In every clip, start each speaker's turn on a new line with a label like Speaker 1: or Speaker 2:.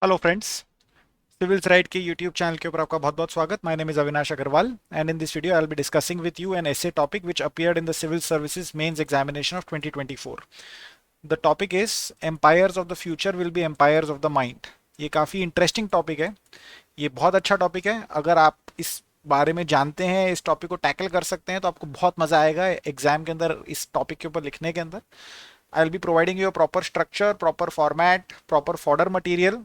Speaker 1: Hello friends, Civils Right के YouTube channel के ऊपर आपका बहुत बहुत स्वागत। My name is Avinash Agrawal and in this video I will be discussing with you an essay topic which appeared in the civil services mains examination of 2024। The topic is empires of the future will be empires of the mind. ये काफ़ी interesting topic है, ये बहुत अच्छा topic है। अगर आप इस बारे में जानते हैं, इस टॉपिक को टैकल कर सकते हैं तो आपको बहुत मजा आएगा एग्जाम के अंदर इस टॉपिक के ऊपर लिखने के अंदर। आई will be providing you proper structure, proper format, proper fodder material.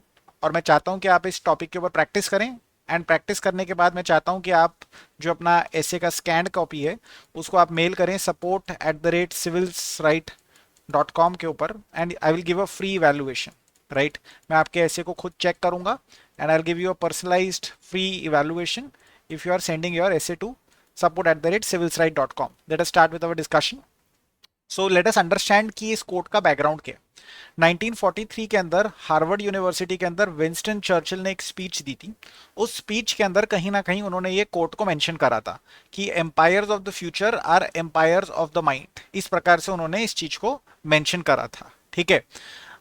Speaker 1: और मैं चाहता हूं कि आप इस टॉपिक के ऊपर प्रैक्टिस करें एंड प्रैक्टिस करने के बाद मैं चाहता हूं कि आप जो अपना एसे का स्कैंड कॉपी है उसको आप मेल करें support@civilsright.com के ऊपर and I will give a free evaluation. Right, मैं आपके एसे को खुद चेक करूंगा and I will give you a personalised free evaluation if you are sending your essay to support@civilsright.com। Let us start with our discussion. So let us understand कि इस coat का background क्या है। 1943 के अंदर हार्वर्ड यूनिवर्सिटी के अंदर Winston Churchill ने एक स्पीच दी थी। उस स्पीच के अंदर कहीं ना कहीं उन्होंने ये कोट को मेंशन करा था कि empires of the future are empires of the mind. इस प्रकार से उन्होंने इस चीज को मेंशन करा था। ठीक है,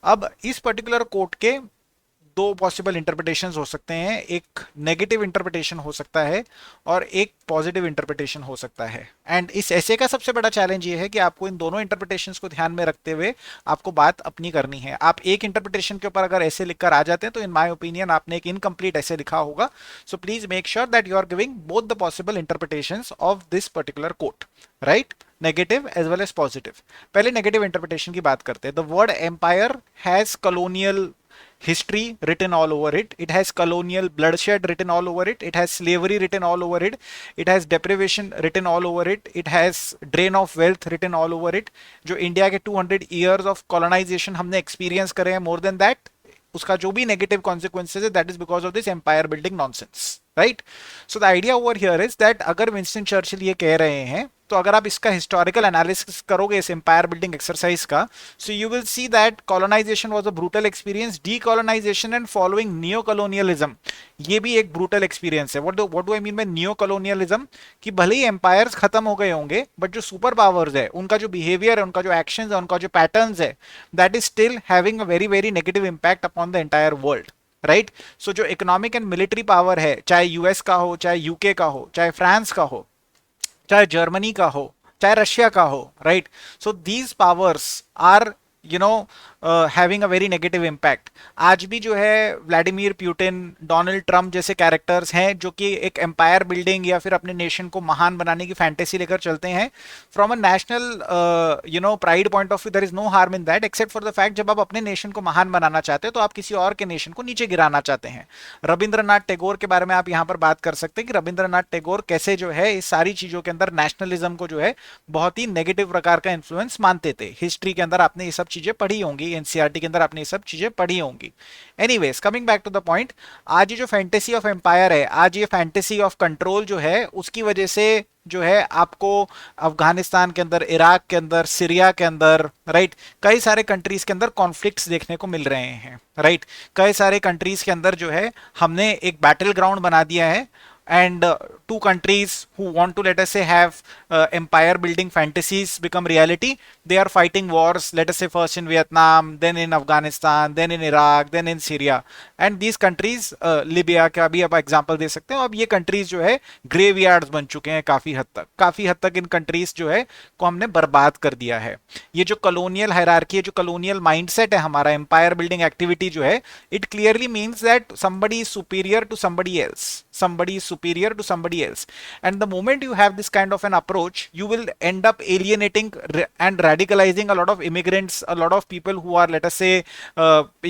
Speaker 1: अब इस पर्टिकुलर कोट के दो पॉसिबल इंटरप्रिटेशंस हो सकते हैं। एक नेगेटिव इंटरप्रिटेशन हो सकता है और एक पॉजिटिव इंटरप्रिटेशन हो सकता है। एंड इस ऐसे का सबसे बड़ा चैलेंज ये है कि आपको इन दोनों इंटरप्रिटेशंस को ध्यान में रखते हुए आपको बात अपनी करनी है। आप एक इंटरप्रिटेशन के ऊपर अगर ऐसे लिखकर आ जाते हैं तो इन माय ओपिनियन आपने एक इनकम्प्लीट ऐसे लिखा होगा। So please make sure that you are giving both the possible interpretations of this particular quote. Right, negative as well as positive. पहले नेगेटिव इंटरप्रिटेशन की बात करते हैं। The word empire has colonial history written all over it. It has colonial bloodshed written all over it. It has slavery written all over it. It has deprivation written all over it. It has drain of wealth written all over it. जो India के 200 years of colonization हमने experience करे हैं, more than that, उसका जो भी negative consequences है that is because of this empire building nonsense. Right, so the idea over here is that अगर विंस्टन चर्चिल ये कह रहे हैं तो अगर आप इसका हिस्टोरिकल एनालिसिस करोगे इस एम्पायर बिल्डिंग एक्सरसाइज का, so you will see that colonization was a brutal experience. Decolonization and following neo colonialism, ये भी एक ब्रूटल एक्सपीरियंस है। What do I mean by neo colonialism? कि भले ही एम्पायर्स खत्म हो गए होंगे बट जो सुपर पावर्स है उनका जो बिहेवियर है, उनका जो एक्शंस है, उनका जो पैटर्न्स है, that is still having a very very negative impact upon the entire world. Right, so जो इकोनॉमिक एंड मिलिट्री पावर है, चाहे यूएस का हो, चाहे यूके का हो, चाहे फ्रांस का हो, चाहे जर्मनी का हो, चाहे रशिया का हो, right, so these powers are you know having a very negative impact. आज भी जो है व्लादिमीर पुतिन, डोनाल्ड ट्रंप जैसे कैरेक्टर्स हैं जो कि एक एम्पायर बिल्डिंग या फिर अपने नेशन को महान बनाने की फैंटेसी लेकर चलते हैं। From a national pride point of view there is no harm in that, except for the fact जब आप अपने नेशन को महान बनाना चाहते हैं तो आप किसी और के नेशन को नीचे गिराना चाहते हैं। रविंद्रनाथ टैगोर के बारे में आप यहाँ पर बात कर सकते हैं कि रविंद्रनाथ टैगोर कैसे जो है इस सारी चीजों के अंदर नेशनलिज्म को जो है बहुत ही नेगेटिव प्रकार का इन्फ्लुएंस मानते थे। हिस्ट्री के अंदर आपने ये सब चीजें पढ़ी होंगी, एनसीईआरटी के अंदर आपने ये सब चीजें पढ़ी होंगी। Anyways, coming back to the point, आज ये जो फैंटेसी ऑफ एम्पायर है, आज ये फैंटेसी ऑफ कंट्रोल जो है, उसकी वजह से जो है आपको अफगानिस्तान के अंदर, इराक के अंदर, सीरिया के अंदर, राइट, कई सारे कंट्रीज के अंदर कॉन्फ्लिक्ट्स देखने को मिल रहे हैं। राइट, कई सारे कंट्रीज के अंदर जो है हमने एक बैटल ग्राउंड बना दिया है and two countries who want to, let us say, have empire building fantasies become reality. They are fighting wars, let us say first in Vietnam, then in Afghanistan, then in Iraq, then in Syria, and these countries, Libya का भी आप example दे सकते हैं। अब ये countries जो है graveyards बन चुके हैं काफी हद तक इन कंट्रीज जो है को हमने बर्बाद कर दिया है। ये जो कॉलोनियल हायरार्की है, जो कॉलोनियल माइंडसेट है हमारा, एम्पायर बिल्डिंग एक्टिविटी जो है, it clearly means that somebody is superior to somebody else, somebody is superior to somebody else, and the moment you have this kind of an approach you will end up alienating and radicalizing a lot of immigrants, a lot of people who are, let us say,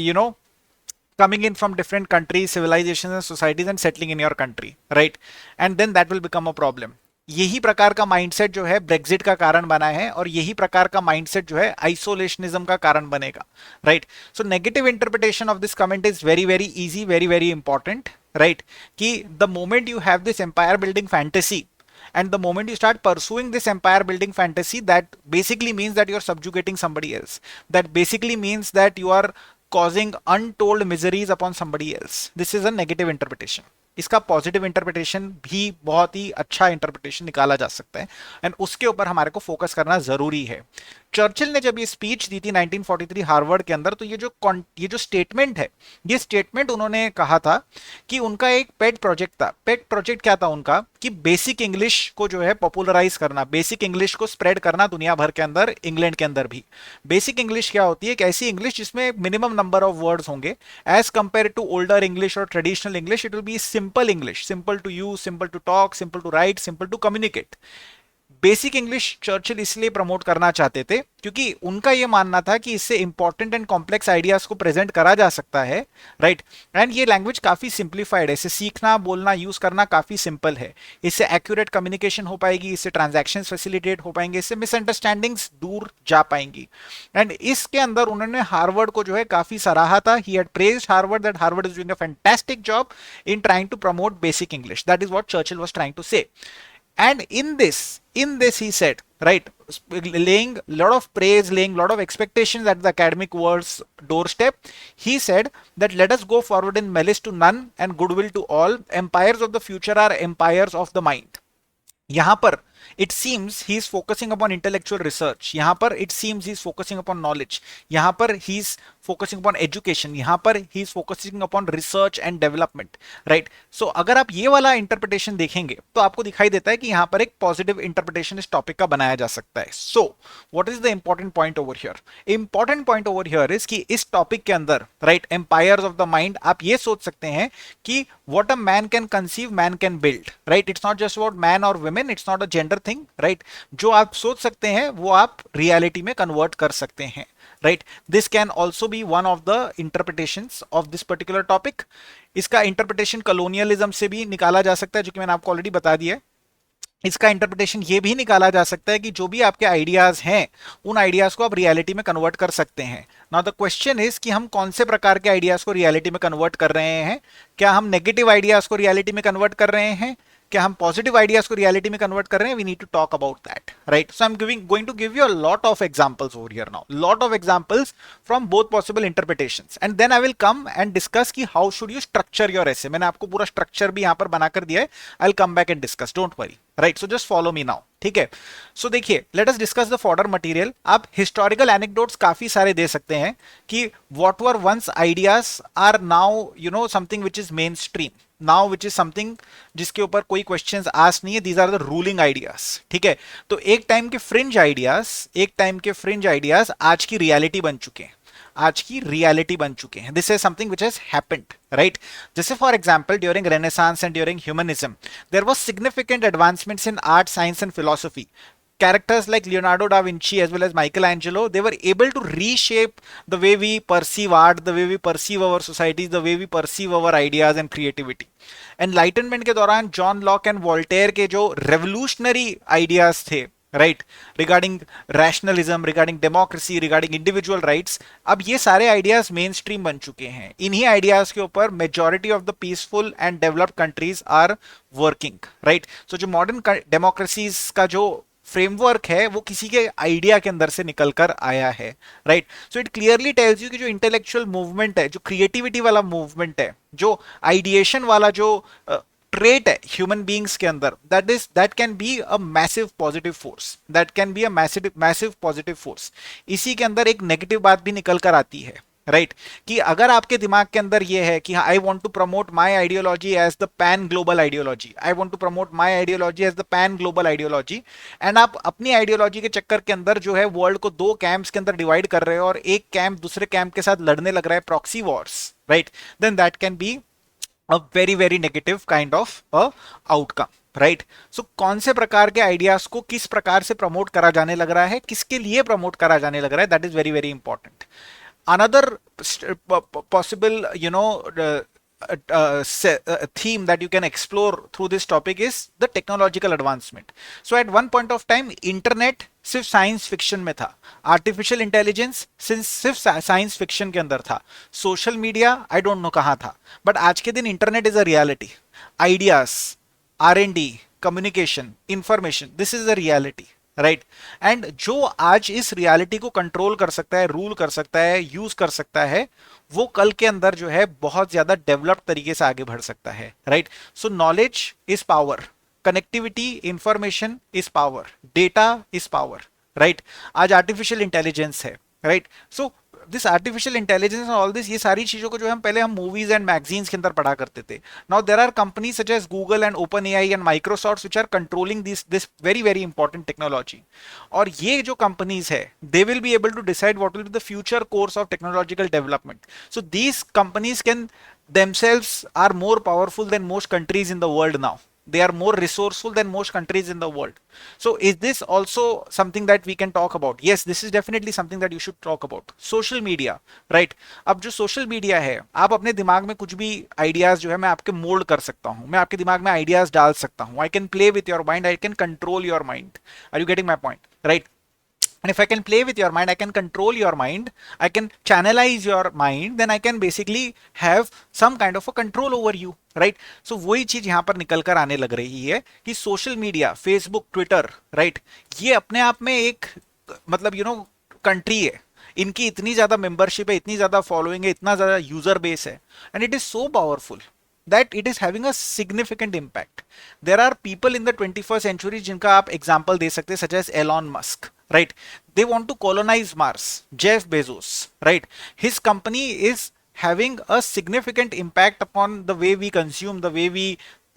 Speaker 1: you know, coming in from different countries, civilizations and societies and settling in your country, right, and then that will become a problem। यही प्रकार का mindset जो है Brexit का कारण बना है और यही प्रकार का माइंडसेट जो है आइसोलेशनिज्म का कारण बनेगा। Right, so negative interpretation of this comment is very very easy, very very important. Right, कि the moment you have this empire building fantasy and the moment you start pursuing this empire building fantasy, that basically means that you are subjugating somebody else, that basically means that you are causing untold miseries upon somebody else. This is a negative interpretation. इसका positive interpretation भी बहुत ही अच्छा interpretation निकाला जा सकता है, and उसके ऊपर हमारे को फोकस करना जरूरी है। चर्चिल ने जब ये स्पीच दी थी 1943 हार्वर्ड के अंदर, तो ये जो स्टेटमेंट है, ये स्टेटमेंट उन्होंने कहा था कि उनका एक पेट प्रोजेक्ट था। पेट प्रोजेक्ट क्या था उनका, कि बेसिक इंग्लिश को जो है पॉपुलराइज करना, बेसिक इंग्लिश को स्प्रेड करना दुनिया भर के अंदर, इंग्लैंड के अंदर भी। बेसिक इंग्लिश क्या होती है, एक ऐसी इंग्लिश जिसमें मिनिमम नंबर ऑफ वर्ड्स होंगे as compared to older English और traditional English. It will be simple English, simple to use, simple to talk, simple to write, simple to communicate. Basic English Churchill इसलिए promote करना चाहते थे क्योंकि उनका यह मानना था कि इससे इंपॉर्टेंट एंड कॉम्प्लेक्स आइडियाज को प्रेजेंट करा जा सकता है, राइट। एंड ये लैंग्वेज काफी सिंप्लीफाइड है, इसे सीखना, बोलना, यूज करना काफी सिंपल है। इससे एक्यूरेट कम्युनिकेशन हो पाएगी, इससे ट्रांजैक्शंस फैसिलिटेट हो पाएंगे, इससे मिसअंडरस्टैंडिंग्स दूर जा पाएंगी। एंड इसके अंदर उन्होंने हार्वर्ड को जो है काफी सराहा था। He had praised Harvard that Harvard is doing a fantastic job in trying to promote basic English. That is what Churchill was trying to say. And in this he said, right, laying lot of praise, laying lot of expectations at the academic world's doorstep, he said that let us go forward in malice to none and goodwill to all. Empires of the future are empires of the mind. यहां पर it seems he is focusing upon intellectual research, यहां पर it seems he is focusing upon knowledge, यहां पर he is focusing upon education, यहां पर he is focusing upon research and development, right. So अगर आप ये वाला इंटरप्रिटेशन देखेंगे तो आपको दिखाई देता है कि यहां पर एक पॉजिटिव इंटरप्रिटेशन इस टॉपिक का बनाया जा सकता है। So what is the important point over here? Important point over here is कि इस टॉपिक के अंदर, right, empires of the mind, आप ये सोच सकते हैं कि what a man can conceive, man can build, right? It's not just about man or women, it's not a gender thing, right? जो आप सोच सकते हैं वो आप रियलिटी में कन्वर्ट कर सकते हैं, right? This can also be one of the interpretations of this particular topic. इसका इंटरप्रिटेशन कलोनियलिज्म से भी निकाला जा सकता है, जो कि मैंने आपको ऑलरेडी बता दिया है। इसका इंटरप्रिटेशन ये भी निकाला जा सकता है कि जो भी आपके आइडियाज हैं उन आइडियाज को आप रियलिटी में कन्वर्ट कर सकते हैं। नाउ द क्वेश्चन इज कि हम कौन से प्रकार के आइडियाज को रियलिटी में कन्वर्ट कर रहे हैं। क्या हम नेगेटिव आइडियाज को रियलिटी में कन्वर्ट कर रहे हैं, क्या हम पॉजिटिव आइडियाज को रियलिटी में कन्वर्ट कर रहे हैं? We need to talk about that, right. So I am going to give you a lot of examples over here now, lot of examples from both possible interpretations, and then I will come and discuss कि how should you structure your essay. मैंने आपको पूरा structure भी यहां पर बनाकर दिया है, I will come back and discuss, don't worry, right. So just follow me now, ठीक है। सो देखिए, let us discuss the fodder material. आप हिस्टोरिकल एनेक्डोट्स काफी सारे दे सकते हैं कि what were once ideas are now you know something which is mainstream, now which is something जिसके ऊपर कोई क्वेश्चंस आस्क नहीं है, these are the ruling ideas, ठीक है। तो एक टाइम के फ्रिंज आइडियाज आज की रियलिटी बन चुके हैं, आज की रियलिटी बन चुके हैं। This is something which has happened, right. जैसे for example during renaissance and during humanism there was significant advancements in art, science and philosophy. Characters like Leonardo da Vinci as well as Michelangelo, they were able to reshape the way we perceive art, the way we perceive our societies, the way we perceive our ideas and creativity. Enlightenment के दौरान John Locke and Voltaire के जो revolutionary ideas थे, right, regarding rationalism, regarding democracy, regarding individual rights, अब ये सारे ideas main stream बन चुके हैं। इन्हीं आइडियाज के ऊपर majority of the peaceful and developed countries are working, right. So जो मॉडर्न डेमोक्रेसीज का जो फ्रेमवर्क है वो किसी के आइडिया के अंदर से निकलकर आया है, right. So it clearly tells you कि जो इंटेलेक्चुअल मूवमेंट है, जो क्रिएटिविटी वाला मूवमेंट है, जो आइडिएशन वाला जो ट्रेट है ह्यूमन बीइंग्स के अंदर, that can be a massive positive force, that can be a massive positive force. इसी के अंदर एक नेगेटिव बात भी निकल कर आती है, राइट, कि अगर आपके दिमाग के अंदर ये है कि I want to promote my ideology as the pan global ideology, I want to promote my ideology as the pan global ideology, and आप अपनी आइडियोलॉजी के चक्कर के अंदर जो है वर्ल्ड को दो कैंप्स के अंदर डिवाइड कर रहे हो और एक कैंप दूसरे कैंप के साथ लड़ने लग रहा है, proxy wars, right, then that can be a very very negative kind of a outcome, right. So कौन से प्रकार के आइडियाज को किस प्रकार से प्रमोट करा जाने लग रहा है, किसके लिए प्रमोट करा जाने लग रहा है, that is very very important. Another possible theme that you can explore through this topic is the technological advancement. So at one point of time internet सिर्फ साइंस फिक्शन में था, आर्टिफिशियल इंटेलिजेंस सिर्फ science fiction के अंदर था, social media I don't know कहां था, but आज के दिन internet is a reality. Ideas, R&D, communication, information, this is a reality, right and जो आज इस रियलिटी को कंट्रोल कर सकता है, रूल कर सकता है, यूज कर सकता है, वो कल के अंदर जो है बहुत ज्यादा डेवलप्ड तरीके से आगे बढ़ सकता है, right. So knowledge is power, connectivity, information is power, data is power, right. आज आर्टिफिशियल इंटेलिजेंस है, right. So this artificial intelligence all this, ये सारी चीजों को जो हम पहले हम मूवीज एंड मैगजीन्स के अंदर पढ़ा करते थे। Now there are companies such as Google and OpenAI and Microsoft which are controlling this very very important technology. और ये जो कंपनीज है, they will be able to decide what will be the future course of technological development. So these companies can themselves are more powerful than most countries in the world now. They are more resourceful than most countries in the world. So is this also something that we can talk about? Yes, this is definitely something that you should talk about. Social media, right? अब जो social media है, आप अपने दिमाग में कुछ भी ideas जो है मैं आपके मोल्ड कर सकता हूं, मैं आपके दिमाग में आइडियाज डाल सकता हूं। I can play with your mind, I can control your mind. Are you getting my point? Right? And if I can play with your mind, I can control your mind, I can channelize your mind, then I can basically have some kind of a control over you, right? So वही चीज यहां पर निकल कर आने लग रही है कि social media, Facebook, Twitter, right, ये अपने आप में एक मतलब कंट्री है। इनकी इतनी ज्यादा मेंबरशिप है, इतनी ज्यादा फॉलोइंग है, इतना ज्यादा यूजर बेस है, and it is so powerful that it is having a significant impact. There are people in the 21st century जिनका आप example दे सकते हैं, such as Elon Musk, right? They want to colonize Mars. Jeff Bezos, right? His company is having a significant impact upon the way we consume, the way we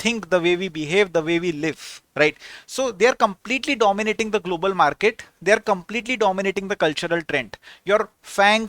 Speaker 1: think, the way we behave, the way we live, right? So they are completely dominating the global market. They are completely dominating the cultural trend. Your FANG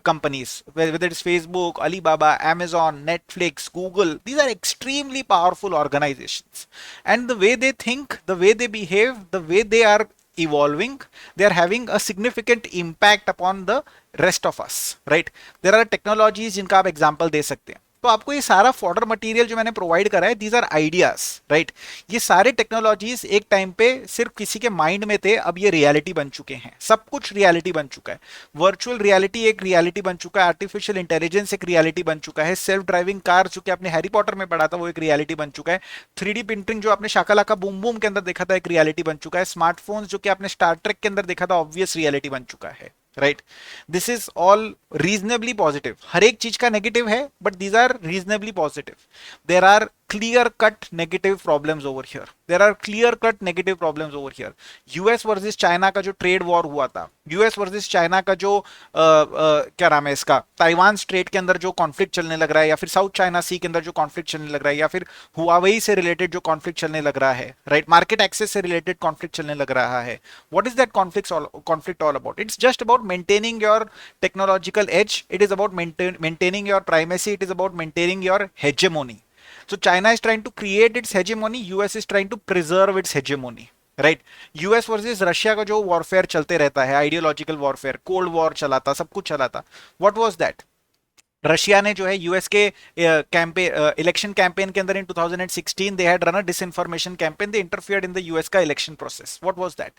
Speaker 1: companies, whether it's Facebook, Alibaba, Amazon, Netflix, Google, these are extremely powerful organizations. And the way they think, the way they behave, the way they are evolving, they are having a significant impact upon the rest of us, right? There are technologies जिनका आप example दे सकते हैं। तो आपको ये सारा fodder material जो मैंने प्रोवाइड करा है, दीज आर आइडियाज, राइट। ये सारे टेक्नोलॉजीज एक टाइम पे सिर्फ किसी के माइंड में थे, अब ये रियलिटी बन चुके हैं। सब कुछ रियलिटी बन चुका है। वर्चुअल रियलिटी एक रियलिटी बन चुका है, आर्टिफिशियल इंटेलिजेंस एक रियलिटी बन चुका है, सेल्फ ड्राइविंग कार जो कि आपने हैरी पॉटर में पढ़ा था वो एक रियलिटी बन चुका है, 3D प्रिंटिंग जो आपने शाकालाका बूम बूम के अंदर देखा था एक रियलिटी बन चुका है, स्मार्टफोन्स जो कि आपने स्टार ट्रेक के अंदर देखा था ऑब्वियस रियलिटी बन चुका है, right. This is all reasonably positive. हर एक चीज का नेगेटिव है, but these are reasonably positive. There are clear cut negative problems over here, there are clear cut negative problems over here. US versus China का जो trade war हुआ था, US versus China का जो क्या नाम है इसका, ताइवान स्ट्रेट के अंदर जो कॉन्फ्लिक्ट चलने लग रहा है, या फिर साउथ चाइना सी के अंदर जो कॉन्फ्लिक्ट चलने लग रहा है, या फिर हुआवेई से रिलेटेड जो कॉन्फ्लिक्ट चलने लग रहा है, राइट, मार्केट एक्सेस से रिलेटेड कॉन्फ्लिक्ट चलने लग रहा है। What is that conflict all about? It's just about maintaining your technological edge. It is about maintaining your primacy. It is about maintaining your hegemony. So China is trying to create its hegemony, US is trying to preserve its hegemony, right. US versus Russia का जो warfare चलते रहता है, ideological warfare, cold war चला था, सब कुछ चला था। What was that? रशिया ने जो है यूएस के इलेक्शन कैंपेन के अंदर in 2016 they had run a disinformation campaign, they interfered in the US का election process. What was that?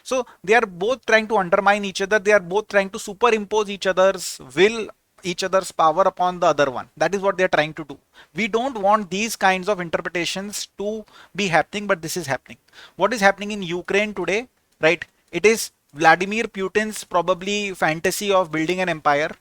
Speaker 1: So they are both trying to undermine each other, they are both trying to superimpose each other's will, each other's power upon the other one. That is what they are trying to do. We don't want these kinds of interpretations to be happening, but this is happening. What is happening in Ukraine today, right? It is Vladimir Putin's probably fantasy of building an empire,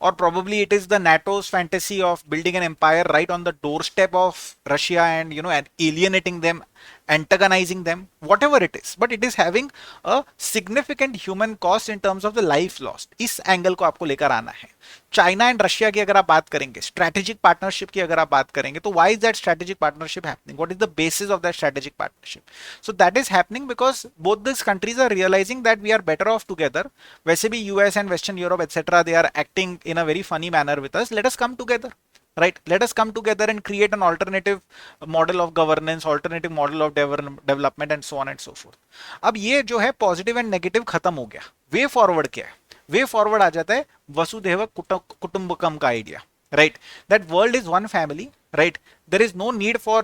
Speaker 1: or probably it is the NATO's fantasy of building an empire right on the doorstep of Russia, and and alienating them, antagonizing them, whatever it is, but it is having a significant human cost in terms of the life lost. इस angle को आपको लेकर आना है। China and Russia की अगर आप बात करेंगे, स्ट्रेटेजिक पार्टनरशिप की अगर आप बात करेंगे, तो why is that strategic partnership happening? What is the basis of that strategic partnership? So that is happening because both this countries are realising that we are better off together. वैसे भी US and western Europe etcetera, they are acting in a very funny manner with us. Let us come together, right? Let us come together and create an alternative model of governance, alternative model of development, and so on and so forth. अब ये जो है positive and negative खत्म हो गया। Way forward क्या है? Way forward आ जाता है वसुधैव कुटुंबकम का idea, right? That world is one family, right? There is no need for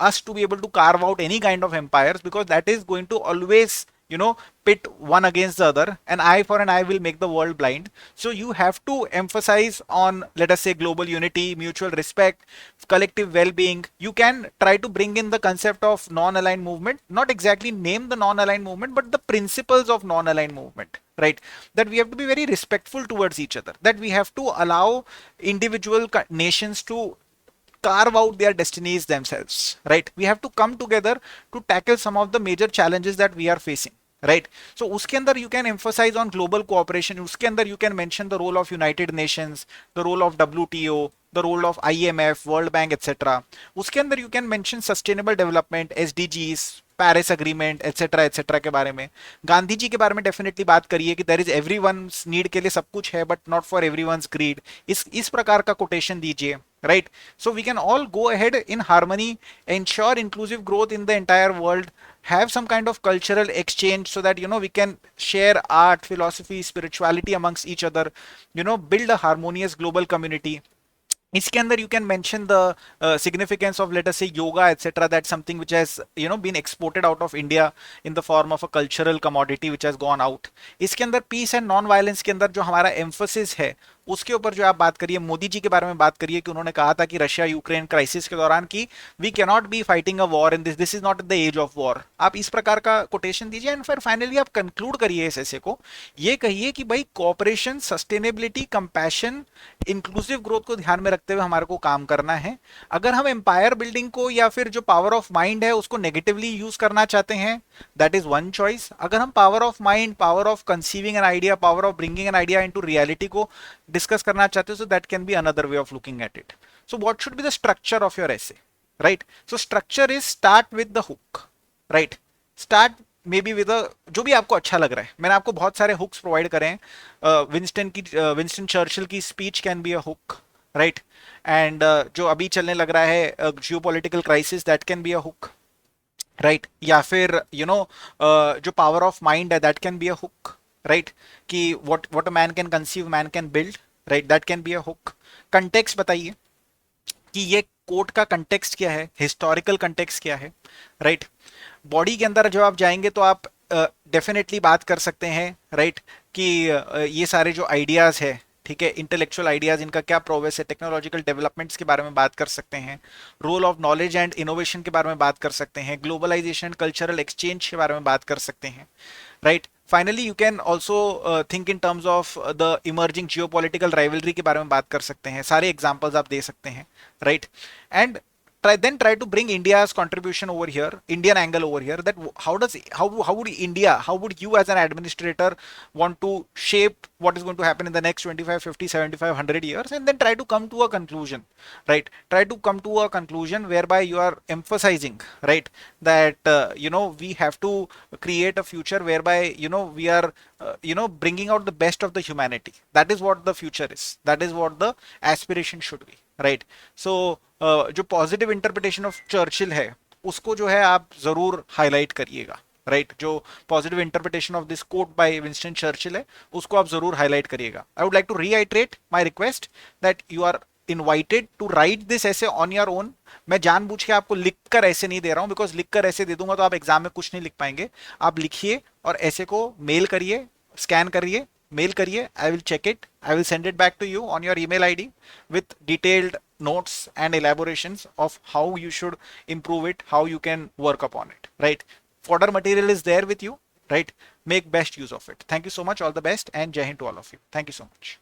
Speaker 1: us to be able to carve out any kind of empires, because that is going to always you know, pit one against the other. An eye for an eye will make the world blind. So you have to emphasize on, let us say, global unity, mutual respect, collective well-being. You can try to bring in the concept of non-aligned movement, not exactly name the non-aligned movement, but the principles of non-aligned movement, right? That we have to be very respectful towards each other, that we have to allow individual nations to carve out their destinies themselves, right? We have to come together to tackle some of the major challenges that we are facing, right? So uske andar you can emphasize on global cooperation, uske andar you can mention the role of United Nations, the role of WTO, the role of IMF, World Bank, etc. उसके अंदर you can mention sustainable development, SDGs, Paris agreement etcetera etcetera के बारे में, गांधी जी के बारे में definitely बात करिए कि देयर इज एवरीवन्स नीड के लिए सब कुछ है but not for everyone's greed, इस प्रकार का कोटेशन दीजिए, right? So we can all go ahead in harmony, ensure inclusive growth in the entire world, have some kind of cultural exchange so that, you know, we can share art, philosophy, spirituality amongst each other, you know, build a harmonious global community. इसके अंदर you can mention the significance of, let us say, yoga etc. That's something which has, you know, been exported out of India in the form of a cultural commodity which has gone out. इसके अंदर peace and non violence के अंदर जो हमारा emphasis है उसके ऊपर जो आप बात करिए, मोदी जी के बारे में बात करिए कि उन्होंने कहा था कि रशिया यूक्रेन क्राइसिस के दौरान कि we can not be fighting a war in this is not the age of war. आप इस प्रकार का कोटेशन दीजिए एंड फिर फाइनली आप कंक्लूड करिए इस ऐसे को, ये कहिए कि भाई cooperation, sustainability, compassion, inclusive growth को ध्यान में रखते हुए हमारे को काम करना है. अगर हम एम्पायर बिल्डिंग को या फिर जो पावर ऑफ माइंड है उसको नेगेटिवली यूज करना चाहते हैं, दैट इज वन चॉइस. अगर हम power of mind, power of conceiving an idea, power of bringing an idea into reality को डिस्कस करना चाहते हो, so that can be another way of looking at it. So what should be the structure of your essay, right? So structure is start with the hook, right? Start maybe with a, जो भी आपको अच्छा लग रहा है. मैंने आपको बहुत सारे हुक्स प्रोवाइड करे हैं. विंस्टन चर्चिल की speech can be a hook, right? And जो अभी चलने लग रहा है geopolitical crisis, that can be a hook, right? या फिर यू नो जो पावर ऑफ माइंड है, that can be a hook, right? कि what a man can conceive, man can build, right? That can be a hook. Context बताइए कि ये coat का context क्या है, हिस्टोरिकल कंटेक्स्ट क्या है, राइट? बॉडी के अंदर जब आप जाएंगे तो आप डेफिनेटली बात कर सकते हैं, राइट? कि ये सारे जो आइडियाज है, ठीक है, इंटेलेक्चुअल आइडियाज, इनका क्या प्रोग्रेस है, टेक्नोलॉजिकल डेवलपमेंट्स के बारे में बात कर सकते हैं, role of knowledge and innovation के बारे में बात कर सकते हैं, ग्लोबलाइजेशन, कल्चरल एक्सचेंज के बारे में बात कर सकते हैं, right? Finally you can also think in terms of the emerging geopolitical rivalry के बारे में बात कर सकते हैं. सारे एग्जांपल्स आप दे सकते हैं, right? And try to bring India's contribution over here, Indian angle over here, that how would India, how would you as an administrator want to shape what is going to happen in the next 25, 50, 75, 100 years, and then try to come to a conclusion, right? Try to come to a conclusion whereby you are emphasizing, right, that you know, we have to create a future whereby, you know, we are you know, bringing out the best of the humanity. That is what the future is, that is what the aspiration should be, right? So जो positive interpretation of Churchill है उसको जो है आप जरूर highlight करिएगा, right? जो positive interpretation of this quote by Winston Churchill है उसको आप जरूर हाईलाइट करिएगा. I would like to reiterate my request that you are invited to write this essay on your own. मैं जानबूझ के आपको लिखकर ऐसे नहीं दे रहा हूं, बिकॉज लिखकर ऐसे दे दूंगा तो आप एग्जाम में कुछ नहीं लिख पाएंगे. आप लिखिए और ऐसे को मेल करिए, स्कैन करिए, मेल करिए. I will check it, I will send it back to you on your email ID with detailed notes and elaborations of how you should improve it, how you can work upon it, right? Fodder material is there with you, right? Make best use of it. Thank you so much, all the best, and Jai Hind to all of you. Thank you so much.